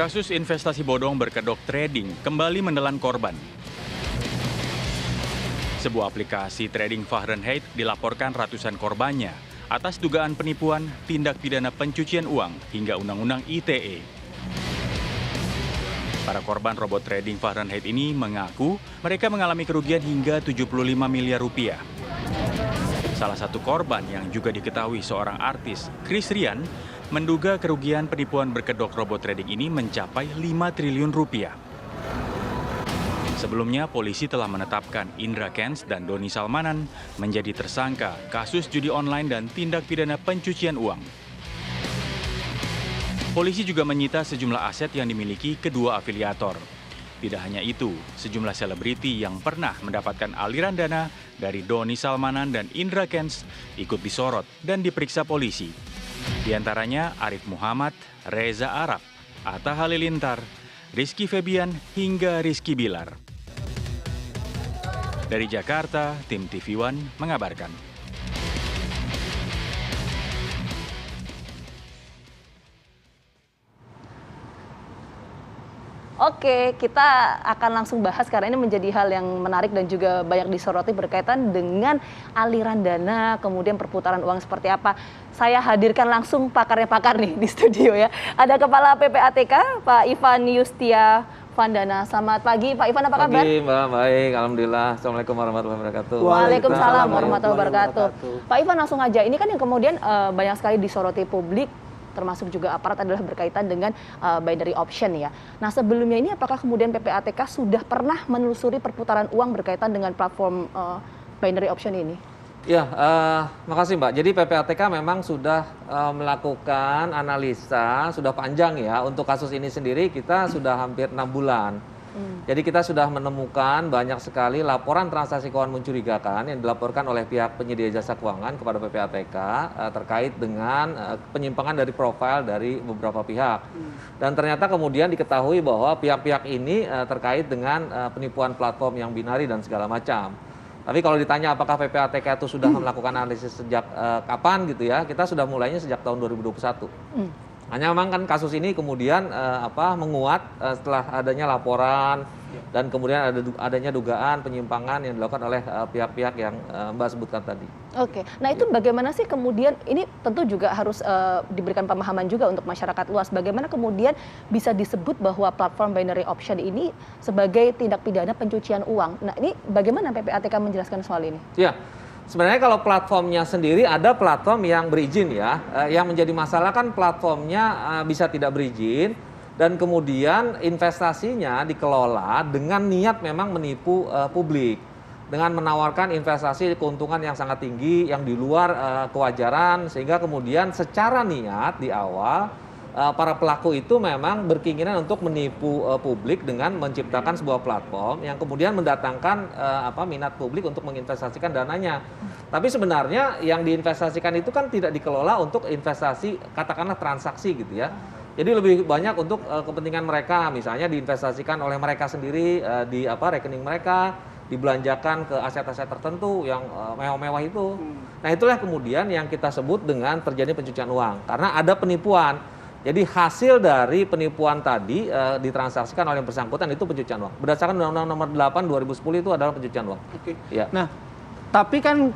Kasus investasi bodong berkedok trading kembali menelan korban. Sebuah aplikasi trading Fahrenheit dilaporkan ratusan korbannya atas dugaan penipuan, tindak pidana pencucian uang, hingga undang-undang ITE. Para korban robot trading Fahrenheit ini mengaku mereka mengalami kerugian hingga 75 miliar rupiah. Salah satu korban yang juga diketahui seorang artis, Chris Rian, menduga kerugian penipuan berkedok robot trading ini mencapai 5 triliun rupiah. Sebelumnya, polisi telah menetapkan Indra Kents dan Doni Salmanan menjadi tersangka kasus judi online dan tindak pidana pencucian uang. Polisi juga menyita sejumlah aset yang dimiliki kedua afiliator. Tidak hanya itu, sejumlah selebriti yang pernah mendapatkan aliran dana dari Doni Salmanan dan Indra Kents ikut disorot dan diperiksa polisi. Di antaranya Arif Muhammad, Reza Arab, Atta Halilintar, Rizky Febian, hingga Rizky Bilar. Dari Jakarta, tim TV One mengabarkan. Oke, kita akan langsung bahas karena ini menjadi hal yang menarik dan juga banyak disoroti berkaitan dengan aliran dana, kemudian perputaran uang seperti apa. Saya hadirkan langsung pakarnya pakar nih di studio ya. Ada Kepala PPATK, Pak Ivan Yustia Vandana. Selamat pagi, Pak Ivan, apa kabar? Pagi, Mbak. Baik, alhamdulillah. Assalamualaikum warahmatullahi wabarakatuh. Waalaikumsalam warahmatullahi wabarakatuh. Pak Ivan, langsung aja. Ini kan yang kemudian banyak sekali disoroti publik, termasuk juga aparat, adalah berkaitan dengan binary option ya. Nah, sebelumnya ini apakah kemudian PPATK sudah pernah menelusuri perputaran uang berkaitan dengan platform binary option ini? Ya, makasih Mbak. Jadi PPATK memang sudah melakukan analisa, sudah panjang ya. Untuk kasus ini sendiri kita sudah hampir 6 bulan. Jadi kita sudah menemukan banyak sekali laporan transaksi keuangan mencurigakan yang dilaporkan oleh pihak penyedia jasa keuangan kepada PPATK terkait dengan penyimpangan dari profil dari beberapa pihak. Dan ternyata kemudian diketahui bahwa pihak-pihak ini terkait dengan penipuan platform yang binari dan segala macam. Tapi kalau ditanya apakah PPATK itu sudah melakukan analisis sejak kapan gitu ya, kita sudah mulainya sejak tahun 2021. Hanya memang kan kasus ini kemudian menguat setelah adanya laporan dan kemudian adanya dugaan penyimpangan yang dilakukan oleh pihak-pihak yang Mbak sebutkan tadi. Oke, nah itu bagaimana sih kemudian, ini tentu juga harus diberikan pemahaman juga untuk masyarakat luas. Bagaimana kemudian bisa disebut bahwa platform binary option ini sebagai tindak pidana pencucian uang? Nah ini bagaimana PPATK menjelaskan soal ini? Ya. Sebenarnya kalau platformnya sendiri ada platform yang berizin ya, yang menjadi masalah kan platformnya bisa tidak berizin dan kemudian investasinya dikelola dengan niat memang menipu publik dengan menawarkan investasi keuntungan yang sangat tinggi yang di luar kewajaran sehingga kemudian secara niat di awal para pelaku itu memang berkeinginan untuk menipu publik dengan menciptakan sebuah platform yang kemudian mendatangkan minat publik untuk menginvestasikan dananya. Tapi sebenarnya yang diinvestasikan itu kan tidak dikelola untuk investasi katakanlah transaksi gitu ya. Jadi lebih banyak untuk kepentingan mereka, misalnya diinvestasikan oleh mereka sendiri di rekening mereka, dibelanjakan ke aset-aset tertentu yang mewah-mewah itu. Nah itulah kemudian yang kita sebut dengan terjadi pencucian uang karena ada penipuan. Jadi hasil dari penipuan tadi ditransaksikan oleh yang bersangkutan itu pencucian uang. Berdasarkan Undang-Undang Nomor 8 2010 itu adalah pencucian uang. Oke. Ya. Nah, tapi kan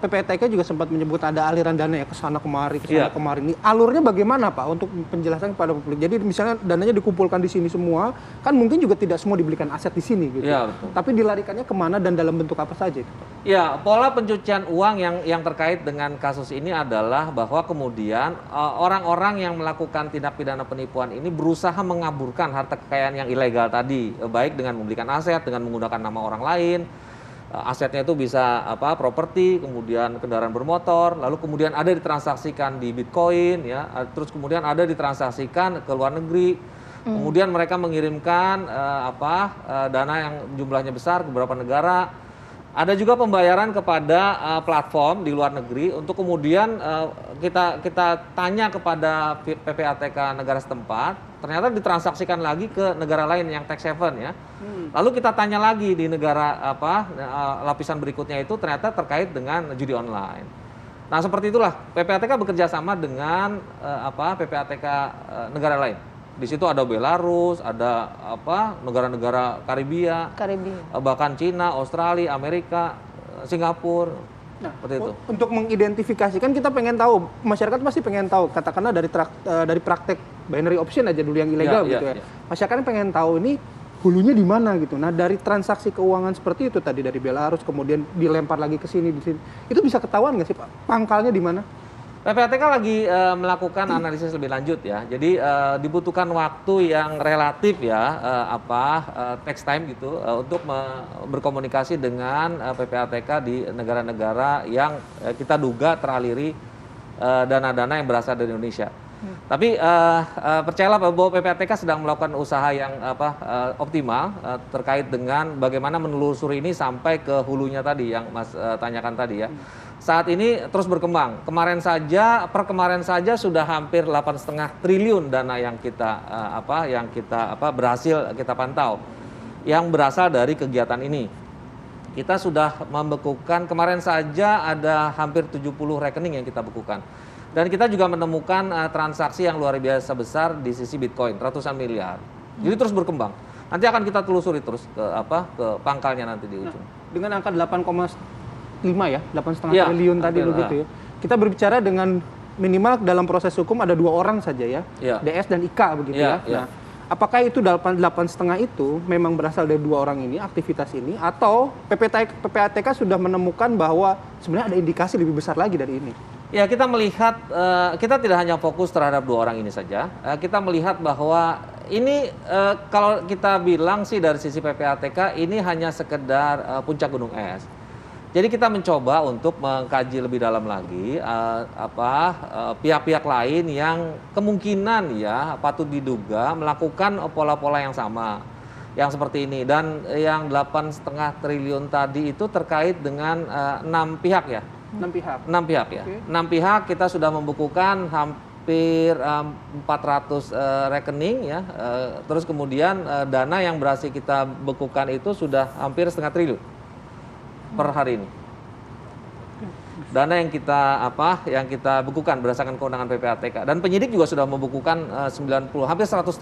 PPATK juga sempat menyebut ada aliran dana ya ke sana kemari, kemari. Ini alurnya bagaimana Pak untuk penjelasan kepada publik? Jadi misalnya dananya dikumpulkan di sini semua, kan mungkin juga tidak semua dibelikan aset di sini gitu. Ya, betul. Tapi dilarikannya kemana dan dalam bentuk apa saja itu Pak? Ya, pola pencucian uang yang terkait dengan kasus ini adalah bahwa kemudian orang-orang yang melakukan tindak pidana penipuan ini berusaha mengaburkan harta kekayaan yang ilegal tadi, baik dengan membelikan aset, dengan menggunakan nama orang lain. Asetnya itu bisa properti, kemudian kendaraan bermotor, lalu kemudian ada ditransaksikan di Bitcoin ya, terus kemudian ada ditransaksikan ke luar negeri. Kemudian mereka mengirimkan dana yang jumlahnya besar ke beberapa negara. Ada juga pembayaran kepada platform di luar negeri untuk kemudian kita tanya kepada PPATK negara setempat, ternyata ditransaksikan lagi ke negara lain yang tax haven ya. Lalu kita tanya lagi di negara lapisan berikutnya itu ternyata terkait dengan judi online. Nah seperti itulah PPATK bekerja sama dengan PPATK negara lain. Di situ ada Belarus, ada negara-negara Karibia, bahkan Cina, Australia, Amerika, Singapura. Nah, seperti itu. Untuk mengidentifikasikan kita pengen tahu, masyarakat pasti pengen tahu, katakanlah dari praktek binary option aja dulu yang ilegal gitu ya. Masyarakat pengen tahu ini hulunya di mana gitu. Nah, dari transaksi keuangan seperti itu tadi dari Belarus kemudian dilempar lagi ke sini di sini. Itu bisa ketahuan nggak sih Pak? Pangkalnya di mana? PPATK lagi melakukan analisis lebih lanjut ya. Jadi dibutuhkan waktu yang relatif ya, text time gitu untuk berkomunikasi dengan PPATK di negara-negara yang kita duga teraliri dana-dana yang berasal dari Indonesia. Tapi percayalah bahwa PPATK sedang melakukan usaha yang optimal terkait dengan bagaimana menelusuri ini sampai ke hulunya tadi yang Mas tanyakan tadi ya. Saat ini terus berkembang. Kemarin saja sudah hampir 8,5 triliun dana yang kita berhasil kita pantau yang berasal dari kegiatan ini. Kita sudah membekukan, kemarin saja ada hampir 70 rekening yang kita bekukan. Dan kita juga menemukan transaksi yang luar biasa besar di sisi Bitcoin, ratusan miliar. Jadi terus berkembang. Nanti akan kita telusuri terus ke pangkalnya nanti di ujung. Dengan angka 8,5 ya, 8,5 triliun tadi begitu ya. Kita berbicara dengan minimal dalam proses hukum ada 2 orang saja ya, DS dan IK begitu ya. Nah, apakah itu 8,5 itu memang berasal dari 2 orang ini, aktivitas ini, atau PPATK sudah menemukan bahwa sebenarnya ada indikasi lebih besar lagi dari ini? Ya, kita melihat, kita tidak hanya fokus terhadap 2 orang ini saja. Kita melihat bahwa ini kalau kita bilang sih dari sisi PPATK ini hanya sekedar puncak gunung es. Jadi kita mencoba untuk mengkaji lebih dalam lagi pihak-pihak lain yang kemungkinan ya patut diduga melakukan pola-pola yang sama, yang seperti ini. Dan yang 8,5 triliun tadi itu terkait dengan 6 pihak ya. 6 pihak. 6 pihak ya. Okay. 6 pihak kita sudah membukukan hampir 400 rekening ya. Terus kemudian dana yang berhasil kita bekukan itu sudah hampir 0,5 triliun per hari ini. Dana yang kita bekukan berdasarkan kewenangan PPATK, dan penyidik juga sudah membukukan hampir 100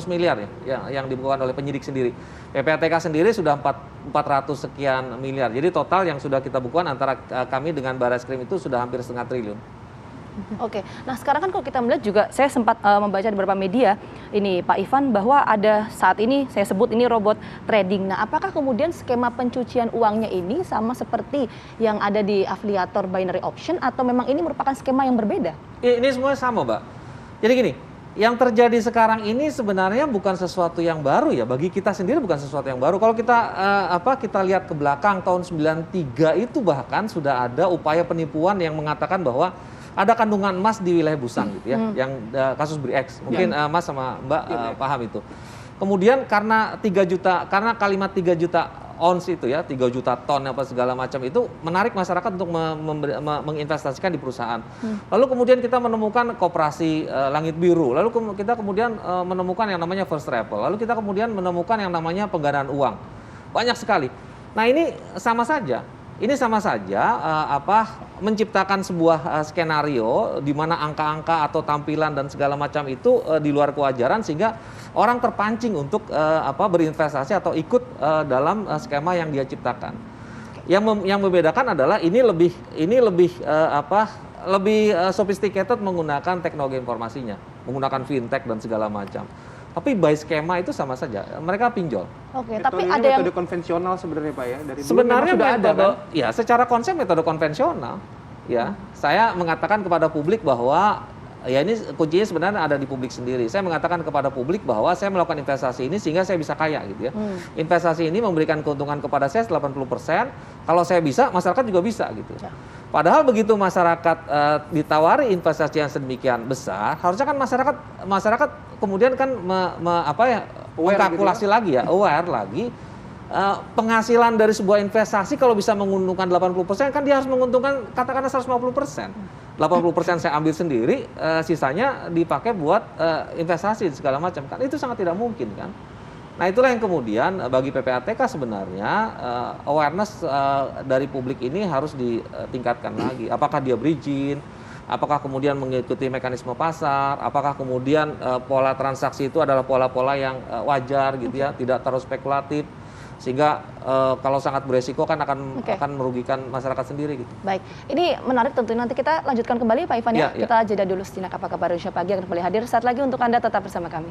miliar ya yang dibukukan oleh penyidik sendiri. PPATK sendiri sudah 400 sekian miliar. Jadi total yang sudah kita bukukan antara kami dengan Barreskrim itu sudah hampir 0,5 triliun. Oke, nah sekarang kan kalau kita melihat juga, saya sempat membaca di beberapa media ini Pak Ivan bahwa ada saat ini saya sebut ini robot trading. Nah, apakah kemudian skema pencucian uangnya ini sama seperti yang ada di afiliator binary option atau memang ini merupakan skema yang berbeda? Ini semua sama, Mbak. Jadi gini, yang terjadi sekarang ini sebenarnya bukan sesuatu yang baru ya, bagi kita sendiri bukan sesuatu yang baru. Kalau kita kita lihat ke belakang tahun 93 itu bahkan sudah ada upaya penipuan yang mengatakan bahwa ada kandungan emas di wilayah Busang gitu ya, yang kasus BRIEX. Mungkin Mas sama Mbak paham itu. Kemudian karena 3 juta, karena kalimat 3 juta ons itu ya, 3 juta ton apa segala macam itu menarik masyarakat untuk menginvestasikan di perusahaan. Lalu kemudian kita menemukan koperasi Langit Biru, lalu kita kemudian menemukan yang namanya First Travel, lalu kita kemudian menemukan yang namanya penggandaan uang. Banyak sekali. Nah, ini sama saja. Ini sama saja menciptakan sebuah skenario di mana angka-angka atau tampilan dan segala macam itu di luar kewajaran sehingga orang terpancing untuk berinvestasi atau ikut dalam skema yang dia ciptakan. Yang membedakan adalah ini lebih sophisticated menggunakan teknologi informasinya, menggunakan fintech dan segala macam. Tapi by skema itu sama saja, mereka pinjol. Oke, tapi ada yang metode konvensional sebenarnya Pak ya, dari sebenarnya sudah metode, ada kan? Ya secara konsep metode konvensional. Ya, saya mengatakan kepada publik bahwa ya ini kuncinya sebenarnya ada di publik sendiri. Saya mengatakan kepada publik bahwa saya melakukan investasi ini sehingga saya bisa kaya gitu ya. Investasi ini memberikan keuntungan kepada saya 80%. Kalau saya bisa, masyarakat juga bisa gitu. Ya. Padahal begitu masyarakat ditawari investasi yang sedemikian besar, harusnya kan masyarakat kemudian kan mengkalkulasi gitu ya? Lagi ya, aware lagi penghasilan dari sebuah investasi kalau bisa menguntungkan 80%, kan dia harus menguntungkan katakanlah 150%. 80% saya ambil sendiri, sisanya dipakai buat investasi segala macam, kan itu sangat tidak mungkin kan. Nah, itulah yang kemudian bagi PPATK sebenarnya awareness dari publik ini harus ditingkatkan lagi. Apakah dia berizin, apakah kemudian mengikuti mekanisme pasar, apakah kemudian pola transaksi itu adalah pola-pola yang wajar gitu ya, tidak terlalu spekulatif, sehingga kalau sangat beresiko kan akan merugikan masyarakat sendiri gitu. Baik, ini menarik tentunya, nanti kita lanjutkan kembali Pak Ivan ya. Ya. Kita jeda dulu sejenak, apa kabar Indonesia Pagi akan kembali hadir saat lagi untuk Anda, tetap bersama kami.